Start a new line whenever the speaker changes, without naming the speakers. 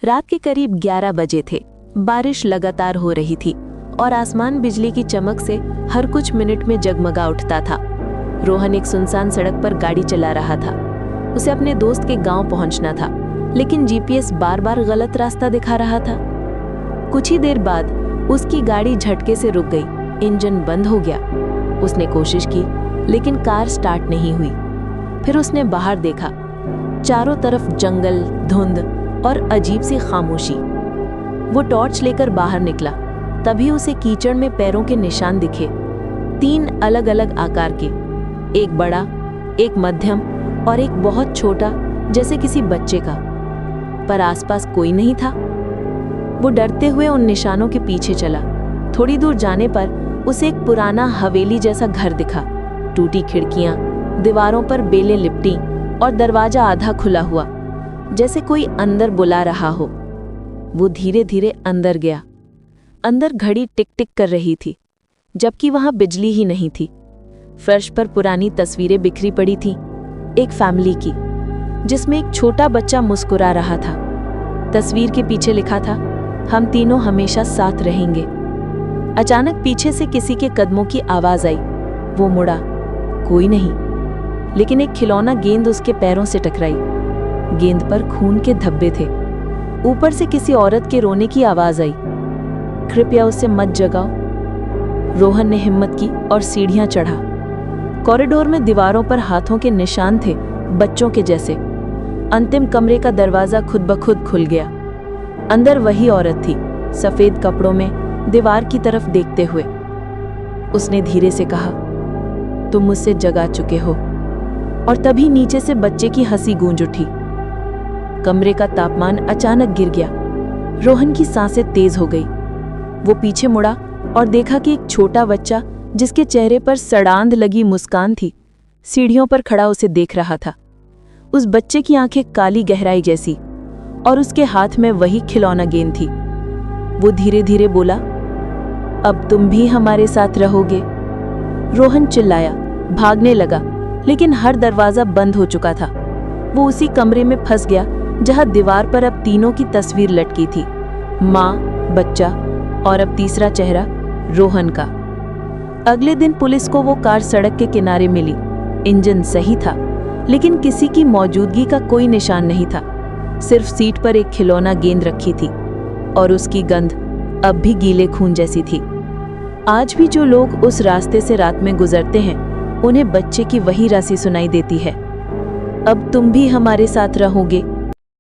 रात के करीब 11 बजे थे। बारिश लगातार हो रही थी और आसमान बिजली की चमक से हर कुछ मिनट में जगमगा उठता था। रोहन एक सुनसान सड़क पर गाड़ी चला रहा था। उसे अपने दोस्त के गांव पहुंचना था, लेकिन जीपीएस बार बार गलत रास्ता दिखा रहा था। कुछ ही देर बाद उसकी गाड़ी झटके से रुक गई। इंजन बंद हो गया। उसने कोशिश की, लेकिन कार स्टार्ट नहीं हुई। फिर उसने बाहर देखा। चारों तरफ जंगल, धुंध और अजीब सी खामोशी। वो टॉर्च लेकर बाहर निकला। तभी उसे कीचड़ में पैरों के निशान दिखे, 3 अलग अलग आकार के, एक बड़ा, एक मध्यम और एक बहुत छोटा, जैसे किसी बच्चे का। पर आसपास कोई नहीं था। वो डरते हुए उन निशानों के पीछे चला। थोड़ी दूर जाने पर उसे एक पुराना हवेली जैसा घर दिखा। टूटी खिड़कियां, दीवारों पर बेलें लिपटी और दरवाजा आधा खुला हुआ, जैसे कोई अंदर बुला रहा हो। वो धीरे धीरे अंदर गया। अंदर घड़ी टिक टिक कर रही थी, जबकि वहां बिजली ही नहीं थी। फर्श पर पुरानी तस्वीरें बिखरी पड़ी थी, एक फैमिली की, जिसमें एक छोटा बच्चा मुस्कुरा रहा था। तस्वीर के पीछे लिखा था, हम तीनों हमेशा साथ रहेंगे। अचानक पीछे से किसी के कदमों की आवाज आई। वो मुड़ा, कोई नहीं, लेकिन एक खिलौना गेंद उसके पैरों से टकराई। गेंद पर खून के धब्बे थे। ऊपर से किसी औरत के रोने की आवाज आई, कृपया उसे मत जगाओ। रोहन ने हिम्मत की और सीढ़ियां चढ़ा। कॉरिडोर में दीवारों पर हाथों के निशान थे, बच्चों के जैसे। अंतिम कमरे का दरवाजा खुद ब खुद खुल गया। अंदर वही औरत थी, सफेद कपड़ों में, दीवार की तरफ देखते हुए। उसने धीरे से कहा, तुम मुझसे जगा चुके हो। और तभी नीचे से बच्चे की हंसी गूंज उठी। कमरे का तापमान अचानक गिर गया। रोहन की सांसें तेज हो गई। वो पीछे मुड़ा और देखा कि एक छोटा बच्चा, जिसके चेहरे पर सड़ांध लगी मुस्कान थी, सीढ़ियों पर खड़ा उसे देख रहा था। उस बच्चे की आंखें काली गहराई जैसी, और उसके हाथ में वही खिलौना गेंद थी। वो धीरे धीरे बोला, अब तुम भी हमारे साथ रहोगे। रोहन चिल्लाया, भागने लगा, लेकिन हर दरवाजा बंद हो चुका था। वो उसी कमरे में फंस गया जहां दीवार पर अब तीनों की तस्वीर लटकी थी, माँ, बच्चा और अब तीसरा चेहरा, रोहन का। अगले दिन पुलिस को वो कार सड़क के किनारे मिली। इंजन सही था, लेकिन किसी की मौजूदगी का कोई निशान नहीं था। सिर्फ सीट पर एक खिलौना गेंद रखी थी, और उसकी गंध अब भी गीले खून जैसी थी। आज भी जो लोग उस रास्ते से रात में गुजरते हैं, उन्हें बच्चे की वही राशि सुनाई देती है, अब तुम भी हमारे साथ रहोगे।